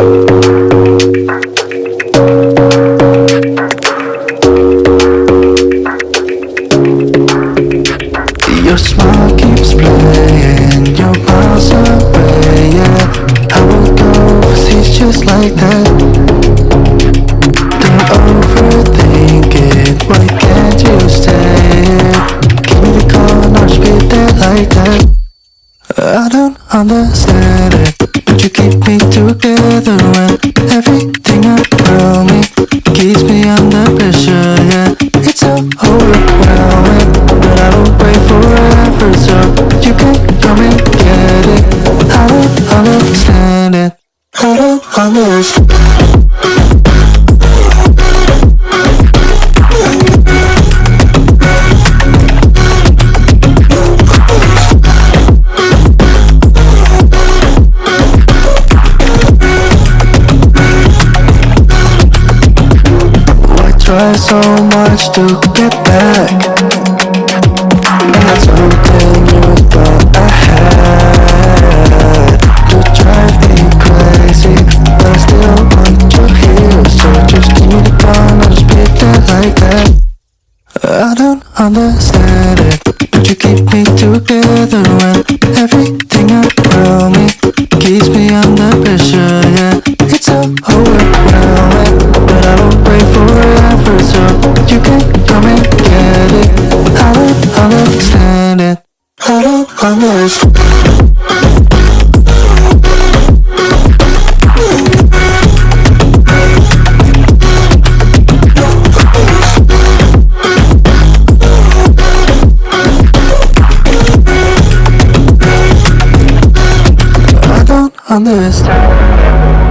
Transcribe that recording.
Your smile keeps playing, you're miles away, yeah. I will go overseas just like that. Don't overthink it, why can't you stay? Give me the call and I'll just be there like that. I don't understand it, but you keep me together when everything around me keeps me under pressure, yeah. It's so overwhelming, but I will wait forever so you can come and get it. I don't understand it, I don't understand. Try so much to get back. That's something you thought I had to drive me crazy, but I still want you here. So just give me the call and I'll just be there like that. I don't understand it, but you keep me together when everything around me keeps me under pressure, yeah. It's so overwhelming, but I don't wait forever so you can come and get it. I don't understand it, I don't understand. Understand.